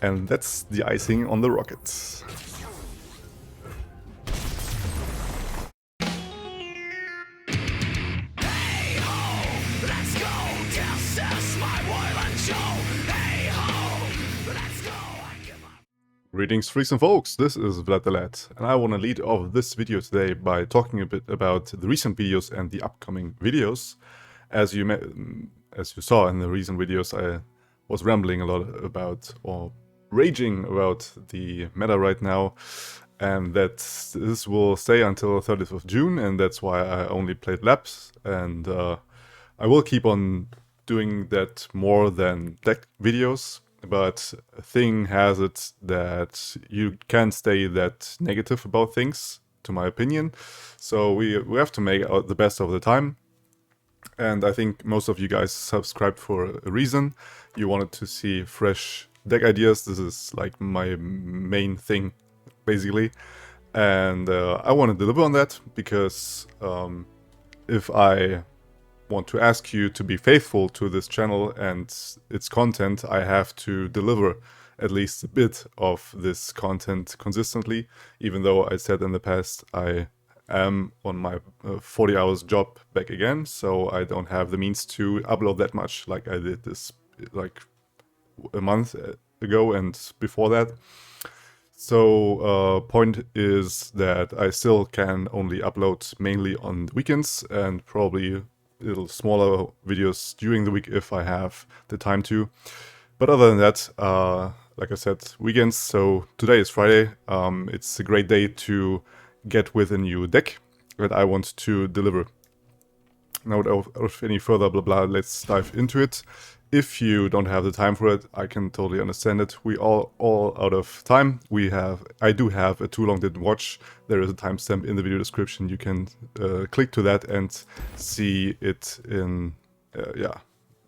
and that's the icing on the rocket. Greetings freaks and folks, this is Vlad the Lad, and I want to lead off this video today by talking a bit about the recent videos and the upcoming videos. As you saw in the recent videos, I was rambling a lot about, or raging about, the meta right now, and that this will stay until 30th of June, and that's why I only played laps, and I will keep on doing that more than deck videos. But a thing has it that you can't stay that negative about things, to my opinion. So we have to make out the best of the time. And I think most of you guys subscribed for a reason. You wanted to see fresh deck ideas. This is like my main thing, basically. And I want to deliver on that because if I want to ask you to be faithful to this channel and its content, I have to deliver at least a bit of this content consistently, even though I said in the past I am on my 40 hours job back again, so I don't have the means to upload that much like I did this like a month ago and before that. So point is that I still can only upload mainly on the weekends and probably little smaller videos during the week if I have the time to. But other than that, like I said, weekends. So today is Friday. It's a great day to get with a new deck that I want to deliver. Now, without any further blah blah, let's dive into it. If you don't have the time for it, I can totally understand it. We all out of time. I do have a Too Long Didn't Watch. There is a timestamp in the video description. You can click to that and see it in, yeah,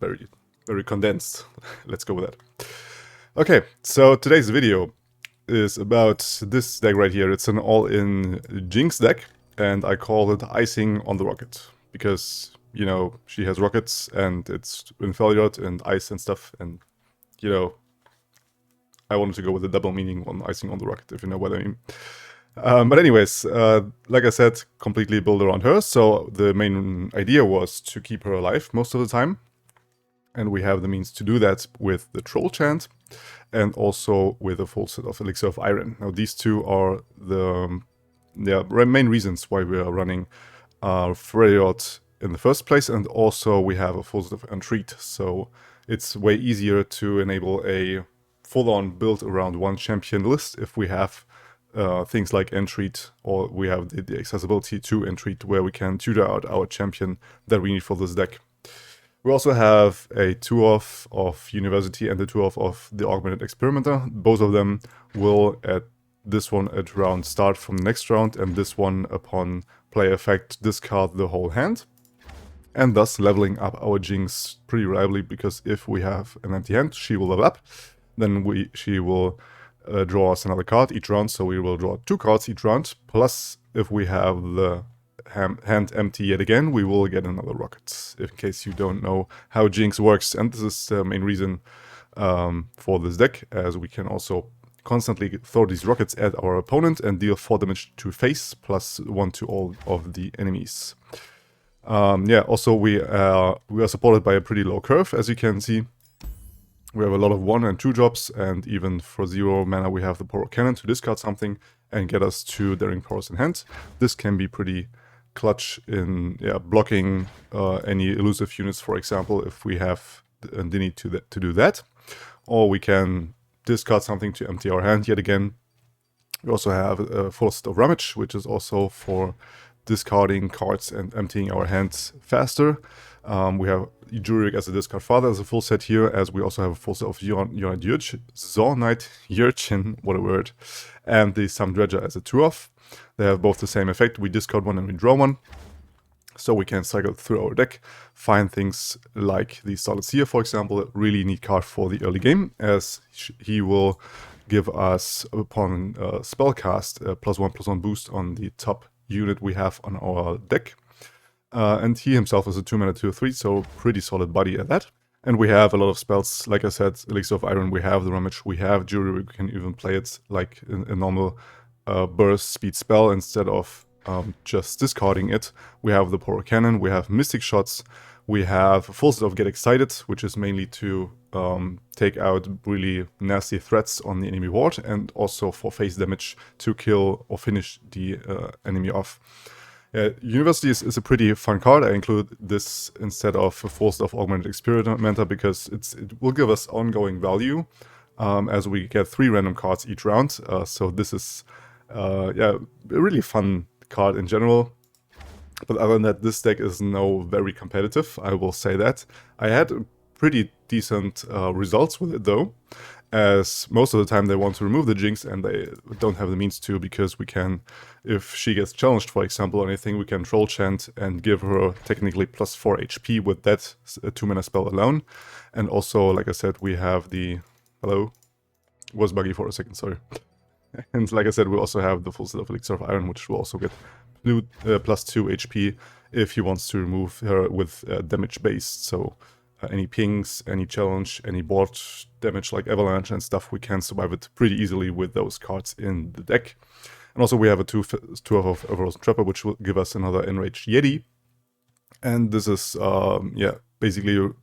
very, very condensed. Let's go with that. Okay, so today's video is about this deck right here. It's an all-in JINX deck, and I call it Icing on the Rocket because, you know, she has rockets and it's in Freljord and ice and stuff, and, you know, I wanted to go with the double meaning on icing on the rocket, if you know what I mean. But anyways, like I said, completely built around her, so the main idea was to keep her alive most of the time, and we have the means to do that with the Troll Chant and also with a full set of Elixir of Iron. Now these two are the main reasons why we are running Freljord in the first place, and also we have a full set of Entreat, so it's way easier to enable a full-on build around one champion list if we have things like Entreat, or we have the accessibility to Entreat where we can tutor out our champion that we need for this deck. We also have a 2-off of University and a 2-off of the Augmented Experimenter. Both of them will, at this one at round start from the next round, and this one upon play effect discard the whole hand, and thus leveling up our JINX pretty reliably, because if we have an empty hand, she will level up, then she will draw us another card each round, so we will draw 2 cards each round, plus if we have the hand empty yet again, we will get another rocket, in case you don't know how JINX works. And this is the main reason for this deck, as we can also constantly throw these rockets at our opponent and deal 4 damage to face, plus 1 to all of the enemies. Yeah, also we are supported by a pretty low curve, as you can see. We have a lot of 1 and 2 drops, and even for 0 mana we have the Poro Cannon to discard something and get us 2 Daring Powers in hand. This can be pretty clutch in blocking any elusive units, for example, if we have the need to do that. Or we can discard something to empty our hand yet again. We also have a full set of Rummage, which is also for discarding cards and emptying our hands faster. We have Jurik as a discard father as a full set here, as we also have a full set of Zaun, what a word, and the Sam Dredger as a 2-off. They have both the same effect. We discard 1 and we draw 1. So we can cycle through our deck, find things like the Starlit Seer, for example, a really neat card for the early game, as he will give us, upon spellcast, a +1/+1 boost on the top unit we have on our deck. And he himself is a 2-mana 2/3, so pretty solid body at that. And we have a lot of spells, like I said, Elixir of Iron, we have the Rummage, we have Jury, we can even play it like a normal burst speed spell instead of just discarding it. We have the Power Cannon, we have Mystic Shots, we have full set of Get Excited, which is mainly to take out really nasty threats on the enemy ward, and also for face damage to kill or finish the enemy off. University is a pretty fun card. I include this instead of a full set of Augmented Experimenter because it will give us ongoing value as we get 3 random cards each round. So this is yeah, a really fun card in general. But other than that, this deck is no very competitive, I will say that. I had pretty decent results with it though, as most of the time they want to remove the Jinx and they don't have the means to, because we can, if she gets challenged for example or anything, we can Troll Chant and give her technically plus 4 HP with that 2-mana spell alone. And also, like I said, we have the... Hello? It was buggy for a second, sorry. And like I said, we also have the full set of Elixir of Iron, which will also get plus 2 HP if he wants to remove her with damage based. So any pings, any challenge, any board damage like Avalanche and stuff, we can survive it pretty easily with those cards in the deck. And also we have a 2 of Frozen Trapper, which will give us another Enraged Yeti. And this is, yeah, basically the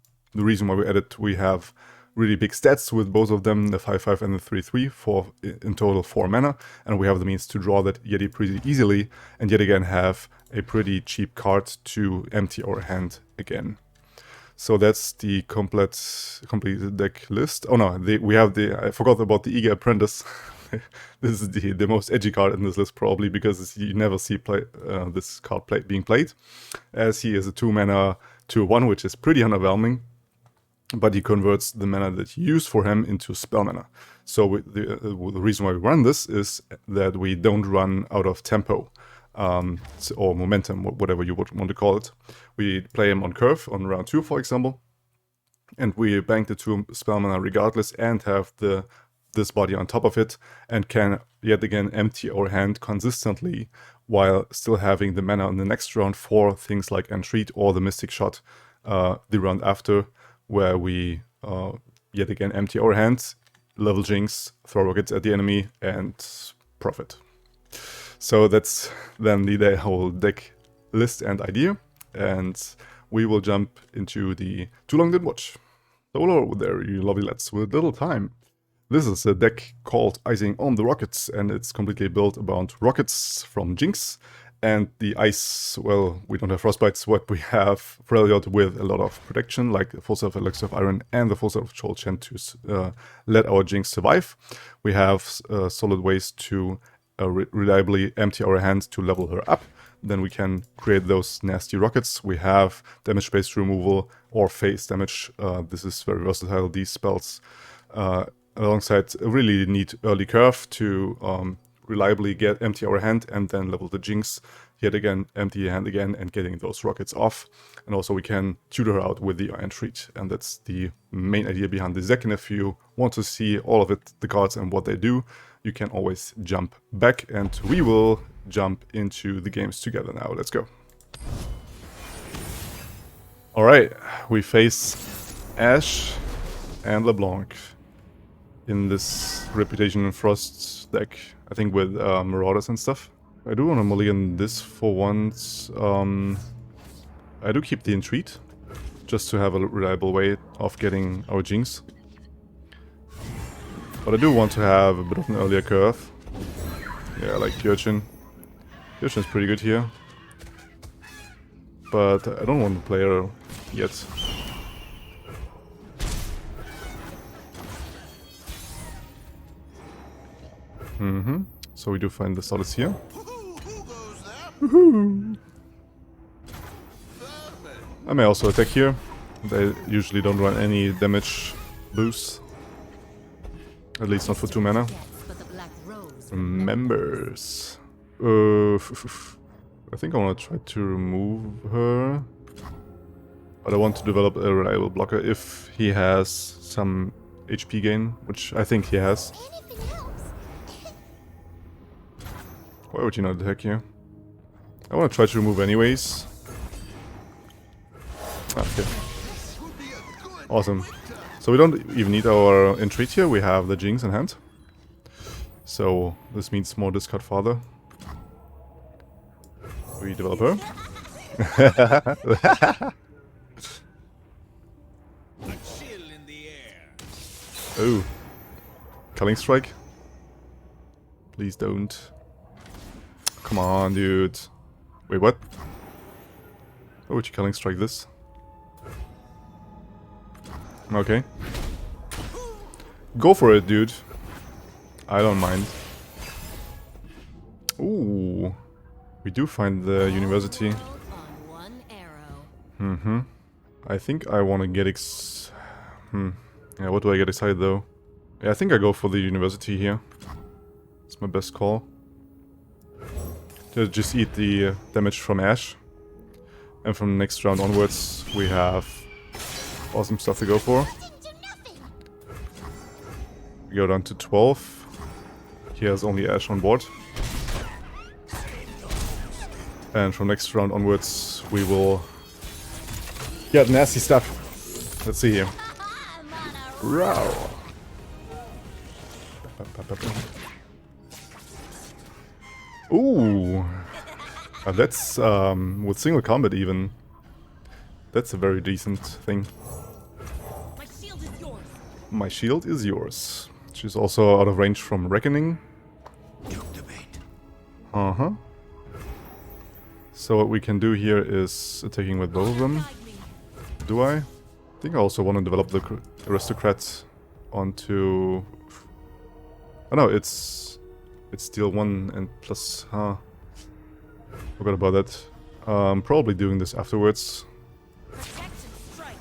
reason why we added. We have really big stats with both of them, the 5/5 and the 3/3, for in total 4 mana, and we have the means to draw that Yeti pretty easily, and yet again have a pretty cheap card to empty our hand again. So that's the complete deck list. Oh no, we have I forgot about the Eager Apprentice. This is the most edgy card in this list probably, because you never see this card being played, as he is a 2-mana 2/1, which is pretty underwhelming. But he converts the mana that you use for him into spell mana. So the reason why we run this is that we don't run out of tempo or momentum, whatever you would want to call it. We play him on curve on round 2, for example, and we bank the 2 spell mana regardless and have this body on top of it, and can yet again empty our hand consistently while still having the mana on the next round for things like Entreat or the Mystic Shot the round after, where we yet again empty our hands, level Jinx, throw rockets at the enemy, and profit. So that's then the whole deck list and idea, and we will jump into the Too Long Didn't Watch. So hello there, you lovely lads with little time. This is a deck called Icing on the Rockets, and it's completely built around rockets from Jinx. And the ice, well, we don't have frostbites, but we have Freljord with a lot of protection, like the full set of Elixir of Iron and the full set of Troll Chant to let our Jinx survive. We have solid ways to reliably empty our hand to level her up. Then we can create those nasty rockets. We have damage-based removal or phase damage. This is very versatile, these spells. Alongside a really neat early curve to reliably empty our hand and then level the Jinx, yet again empty your hand again and getting those rockets off. And also we can tutor her out with the Entreat, and that's the main idea behind this deck. And if you want to see all of it, the cards and what they do, you can always jump back, and we will jump into the games together now. Let's go. Alright, we face Ashe and LeBlanc in this Reputation and Frost deck, I think with Marauders and stuff. I do want to mulligan this for once. I do keep the Entreat, just to have a reliable way of getting our Jinx. But I do want to have a bit of an earlier curve. Yeah, like the Urchin. The Urchin's pretty good here. But I don't want to play her yet. So we do find the Solace here. I may also attack here. They usually don't run any damage boosts. At least not for 2 mana. Members. I think I want to try to remove her. But I want to develop a reliable blocker if he has some HP gain, which I think he has. Why would you not attack here? I want to try to remove anyways. Okay. Awesome. So we don't even need our entreat here, we have the JINX in hand. So this means more discard father. Redeveloper. Oh. Culling strike? Please don't. Come on, dude. Wait, what? Why would you culling strike this? Okay. Go for it, dude. I don't mind. Ooh. We do find the university. I think I want to get yeah, what do I get excited though? Yeah, I think I go for the university here. It's my best call. Just eat the damage from Ash. And from next round onwards, we have awesome stuff to go for. We go down to 12. He has only Ash on board. And from next round onwards, we will get nasty stuff. Let's see here. Row. Ooh. That's with single combat even. That's a very decent thing. My shield is yours. My shield is yours. She's also out of range from Reckoning. Uh-huh. So what we can do here is attacking with both of them. Do I? I think I also want to develop the aristocrat onto... Oh no, it's steel 1 and plus... Forgot about that. Probably doing this afterwards.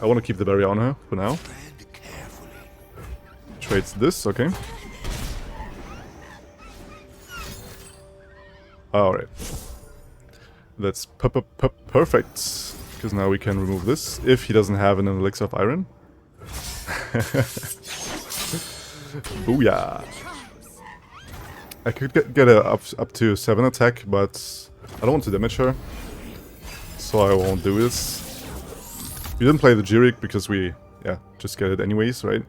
I want to keep the barrier on her for now. Trades this, okay. Alright. That's perfect. Because now we can remove this, if he doesn't have an elixir of iron. Booyah! I could get a up to 7 attack, but I don't want to damage her. So I won't do this. We didn't play the JIRIC because we, just get it anyways, right?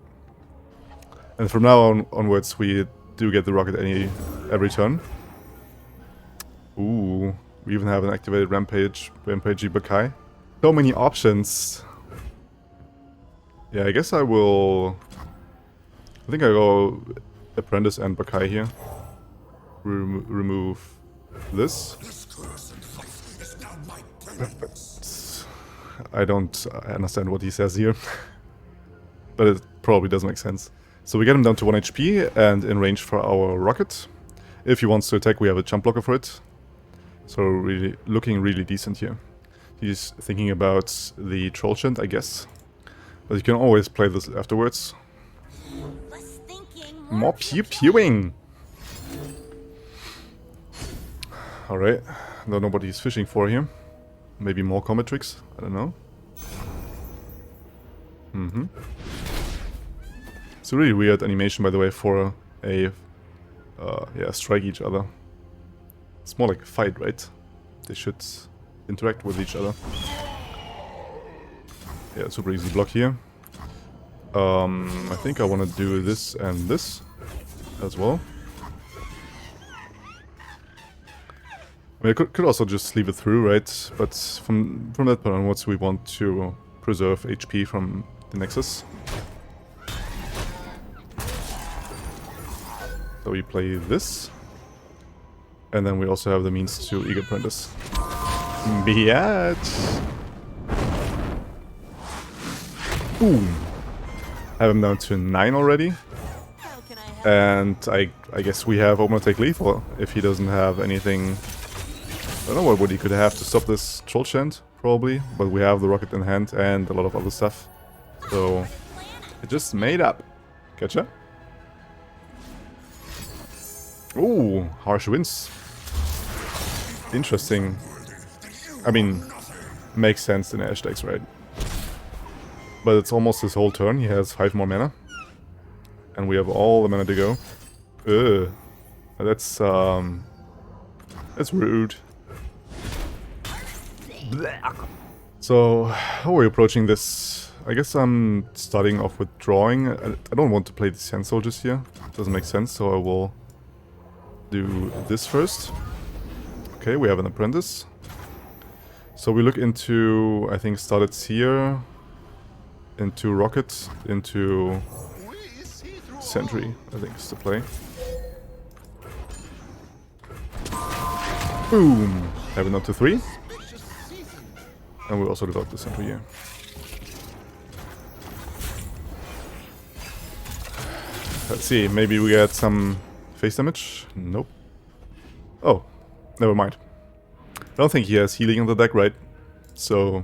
And from now onwards we do get the rocket every turn. Ooh, we even have an activated Rampagey Bakai. So many options. Yeah, I guess I will... I think I go Apprentice and Bakai here. Remove this. I don't understand what he says here. But it probably does make sense. So we get him down to 1 HP and in range for our rocket. If he wants to attack, we have a jump blocker for it. So really looking really decent here. He's thinking about the troll chant, I guess. But you can always play this afterwards. More pew-pewing! Alright, don't know what he's fishing for here. Maybe more combat tricks? I don't know. It's a really weird animation, by the way, for a strike each other. It's more like a fight, right? They should interact with each other. Yeah, super easy block here. I think I want to do this and this as well. I mean, I could also just leave it through, right? But from that point onwards, we want to preserve HP from the Nexus. So we play this. And then we also have the means to Eager Apprentice. Biatch! Boom! Have him down to 9 already. And I guess we have Open Attack Lethal if he doesn't have anything... I don't know what he could have to stop this Troll Chant, probably. But we have the rocket in hand and a lot of other stuff. So... it just made up. Gotcha? Ooh, harsh winds. Interesting. I mean, makes sense in Ash decks, right? But it's almost his whole turn. He has 5 more mana. And we have all the mana to go. Ugh. That's rude. So, how are we approaching this? I guess I'm starting off with drawing. I don't want to play the Sand Soldiers here. Doesn't make sense, so I will do this first. Okay, we have an apprentice. So we look into, I think, started here, into rocket, into sentry, I think is the play. Boom! Have it up to 3. And we also develop the sentry here. Let's see, maybe we get some face damage? Nope. Oh, never mind. I don't think he has healing on the deck, right? So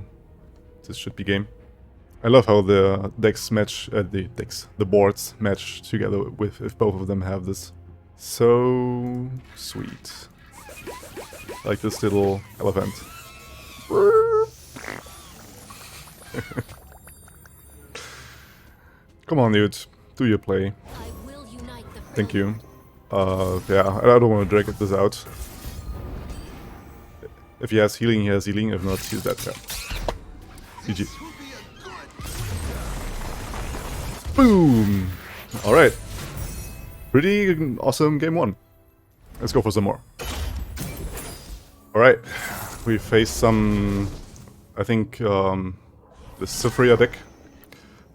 this should be game. I love how the decks match, the boards match together with if both of them have this. So sweet. Like this little elephant. Come on, dude. Do your play. Thank you. Yeah, I don't want to drag this out. If he has healing, he has healing. If not, he's dead. Yeah. GG. Boom! Alright. Pretty awesome game 1. Let's go for some more. Alright. We faced some, I think, the Cyphria deck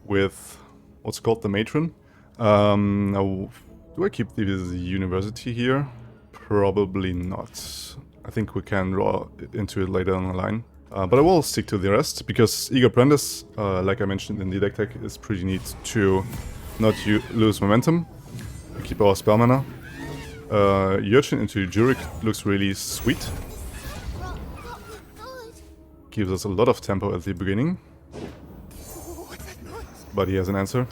with what's called the Matron. Now, do I keep the University here? Probably not. I think we can draw into it later on the line. But I will stick to the rest, because Eager Apprentice, like I mentioned in the deck tech, is pretty neat to not lose momentum. We keep our spell mana. Urchin into Juric looks really sweet. Gives us a lot of tempo at the beginning. But he has an answer.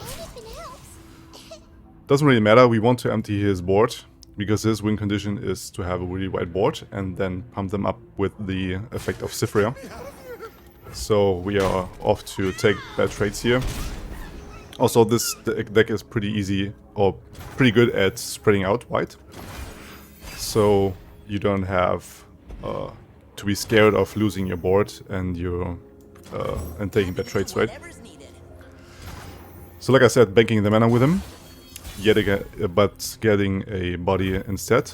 Doesn't really matter, we want to empty his board, because his win condition is to have a really wide board and then pump them up with the effect of Cyphria. So we are off to take bad trades here. Also, this deck is pretty easy, or pretty good at spreading out wide. So you don't have to be scared of losing your board and taking bad trades, right? So like I said, banking the mana with him. Yet again, but getting a body instead.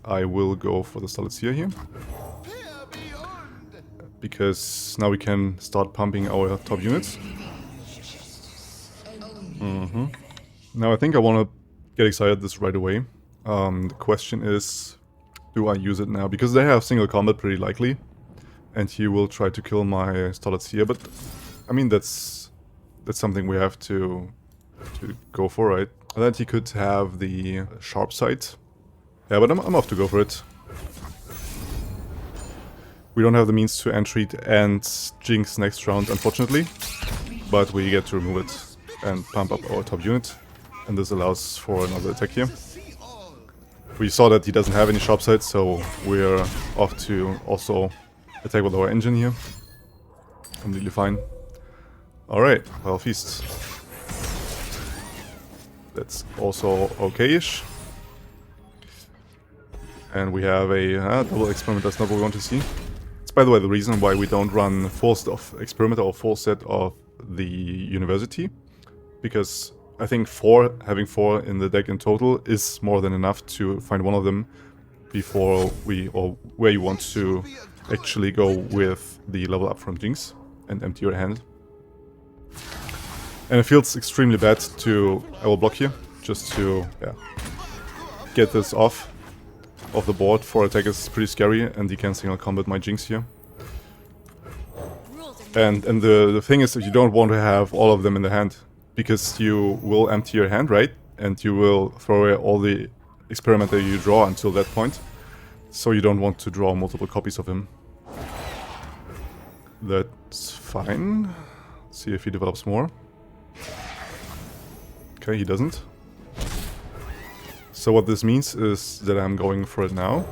I will go for the Solid Seer here. Because now we can start pumping our top units. Now I think I want to get excited this right away. The question is, do I use it now? Because they have single combat pretty likely. And he will try to kill my Solid Seer, but I mean that's something we have to go for, right? And then he could have the sharp sight. Yeah, but I'm off to go for it. We don't have the means to entreat and Jinx next round, unfortunately. But we get to remove it and pump up our top unit. And this allows for another attack here. We saw that he doesn't have any sharp sight, so we're off to also attack with our engine here. Completely fine. Alright, well, feast. That's also okay-ish. And we have a double experiment, that's not what we want to see. It's, by the way, the reason why we don't run full set of experiment or full set of the University. Because I think having 4 in the deck in total is more than enough to find one of them before where you want to actually go with the level up from Jinx and empty your hand. And it feels extremely bad to... I will block here, just to get this off the board. 4 attack is pretty scary, and he can single combat my Jinx here. And the thing is that you don't want to have all of them in the hand, because you will empty your hand, right? And you will throw away all the experiment that you draw until that point. So you don't want to draw multiple copies of him. That's fine. Let's see if he develops more. Okay, he doesn't. So what this means is that I'm going for it now.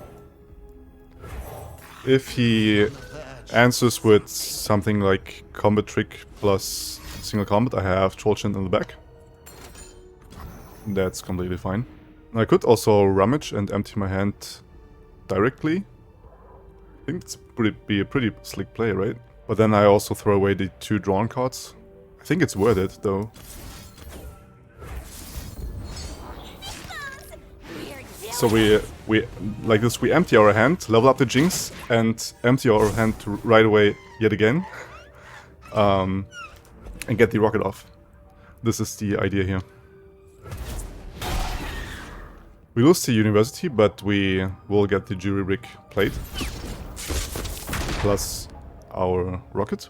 If he answers with something like combat trick plus single combat, I have Troll Chant in the back. That's completely fine. I could also rummage and empty my hand directly. I think it's be a pretty slick play, right? But then I also throw away the 2 drawn cards. I think it's worth it, though. So we like this, we empty our hand, level up the Jinx, and empty our hand right away yet again. And get the rocket off. This is the idea here. We lose the university, but we will get the jury rig plate. Plus our rocket.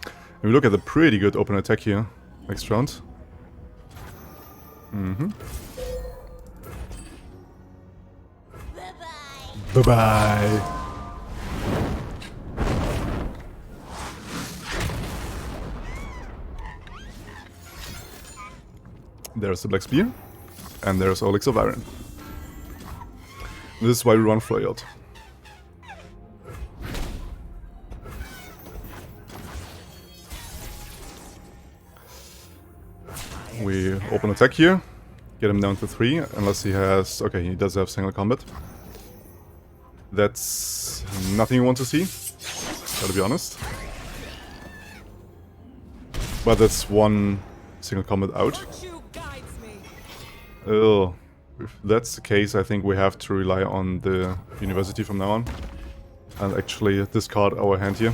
And we look at the pretty good open attack here next round. Bye-bye. There's the Black Spear. And there's Elixir of Iron. This is why we run Freljord. We open attack here. Get him down to 3, unless he has... Okay, he does have single combat. That's nothing you want to see, gotta be honest. But that's one single combat out. Oh, if that's the case, I think we have to rely on the university from now on. And actually discard our hand here.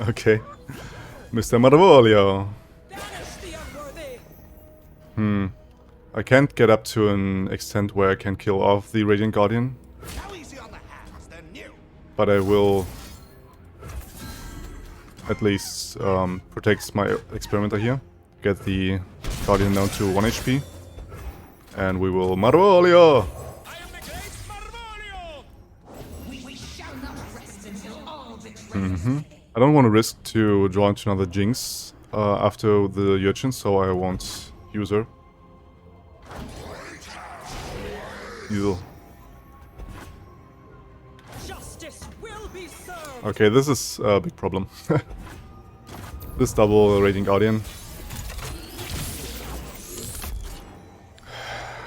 Okay. Mr. Marvolio. I can't get up to an extent where I can kill off the Radiant Guardian. But I will at least protect my experimenter here. Get the Guardian down to 1 HP. And we will Marvolio! I don't want to risk to draw into another Jinx after the Urchin, so I won't use her. Easel. Okay, this is a big problem. This double Radiant Guardian.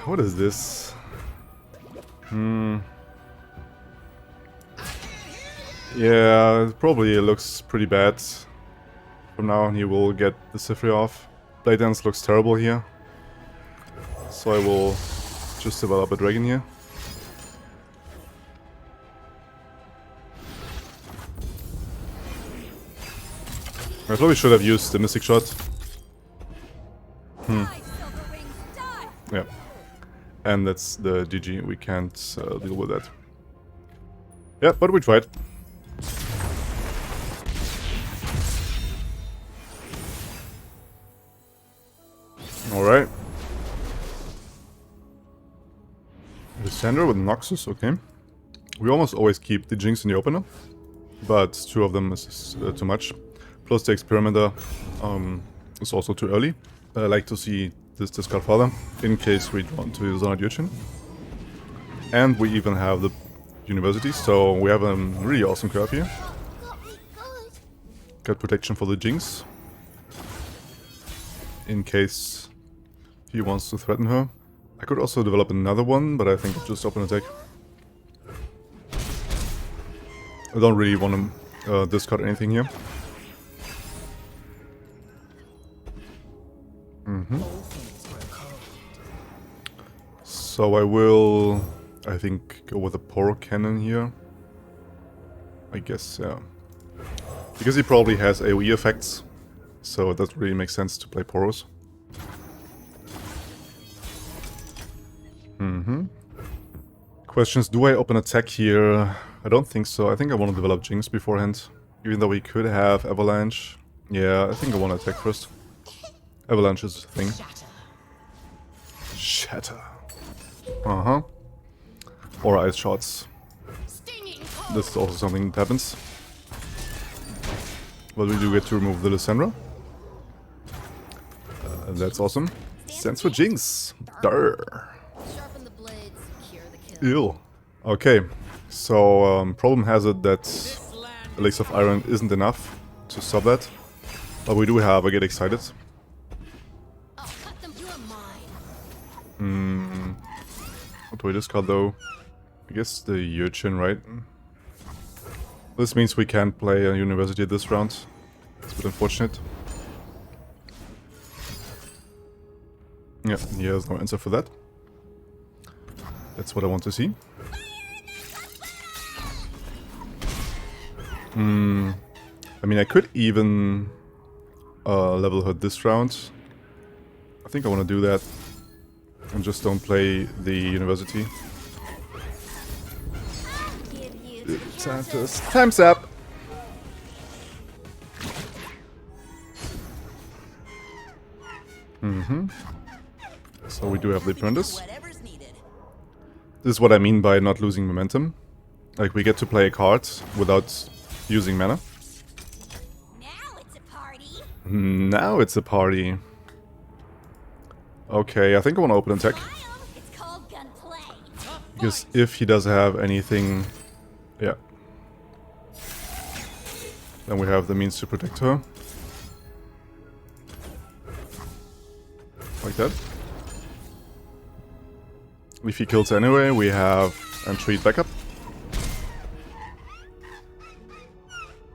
What is this? Yeah, it probably looks pretty bad. From now on he will get the Sifri off. Blade Dance looks terrible here. So I will just develop a dragon here. I probably should have used the Mystic Shot. Yeah. And that's the GG, we can't deal with that. Yeah, but we tried. Alright. Lysandra with Noxus, okay. We almost always keep the Jinx in the opener, but 2 of them is too much. Plus the Experimenter is also too early. I like to see this discard further, in case we want to use Zaun Urchin. And we even have the University, so we have a really awesome curve here. Got protection for the Jinx, in case he wants to threaten her. I could also develop another one, but I think I'll just open attack. I don't really want to discard anything here. So I will, I think, go with a Poro Cannon here. I guess, yeah. Because he probably has AoE effects, so it doesn't really make sense to play Poros. Questions, do I open attack here? I don't think so. I think I want to develop Jinx beforehand. Even though we could have Avalanche. Yeah, I think I want to attack first. Avalanche is a thing. Shatter. Or Ice Shots. This is also something that happens. But we do get to remove the Lysandra. That's awesome. Stands for Jinx. Durr. Ew. Okay, so problem has it that Elixir of Iron isn't enough to stop that. But we do have a Get Excited. What do we discard though? I guess the Urchin, right? This means we can't play a university this round. It's a bit unfortunate. Yeah, he has no answer for that. That's what I want to see. I mean, I could even level her this round. I think I want to do that. And just don't play the university. Time's up! So we do have the apprentice. Whatever's needed. This is what I mean by not losing momentum. Like, we get to play a card without using mana. Now it's a party. Now it's a party. Okay, I think I want to open attack. It's called gunplay. Because if he does have anything... Yeah. Then we have the means to protect her. Like that. If he kills anyway, we have entreat backup.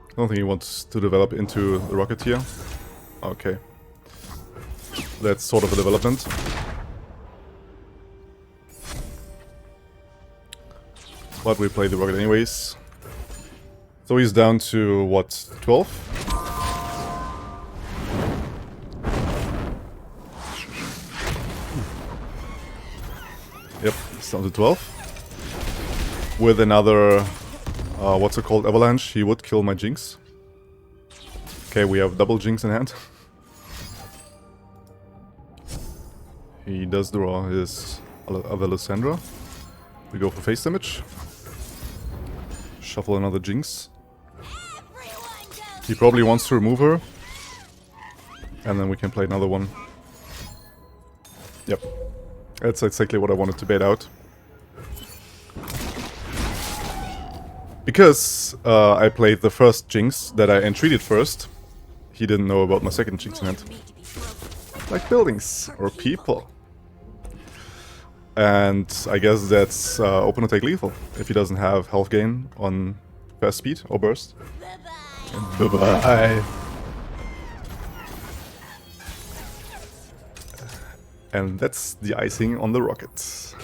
I don't think he wants to develop into the Rocketeer. Okay. That's sort of a development. But we play the Rocket anyways. So he's down to, what, 12? Yep, he's down to 12. With another, what's it called, Avalanche, he would kill my Jinx. Okay, we have double Jinx in hand. He does draw his other Lysandra. We go for face damage. Shuffle another Jinx. He probably wants to remove her. And then we can play another one. Yep. That's exactly what I wanted to bait out. Because I played the first Jinx that I entreated first, he didn't know about my second Jinx in hand. Like buildings or people. And I guess that's open attack lethal if he doesn't have health gain on fast speed or burst. Bye-bye. Bye-bye. And that's the icing on the rocket.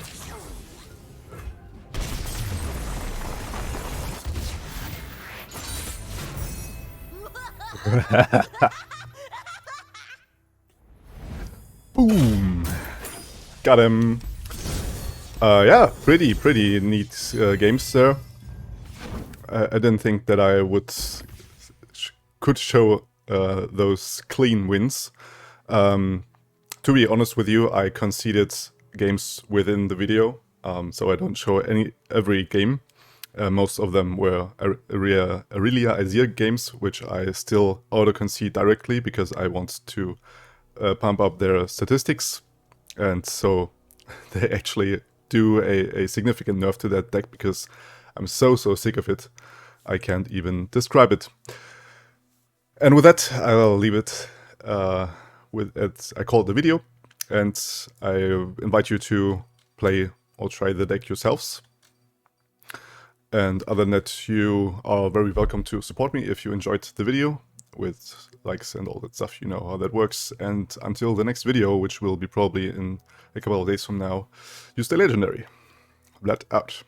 Boom. Got him. Yeah, pretty neat games there. I didn't think that I could show those clean wins. To be honest with you, I conceded games within the video, so I don't show every game. Most of them were Aurelia Azir games, which I still auto-concede directly because I want to pump up their statistics. And so they actually do a significant nerf to that deck because I'm so sick of it. I can't even describe it. And with that, I'll leave it I call it the video, and I invite you to play or try the deck yourselves. And other than that, you are very welcome to support me if you enjoyed the video with likes and all that stuff. You know how that works. And until the next video, which will be probably in a couple of days from now, you stay legendary. Blood out.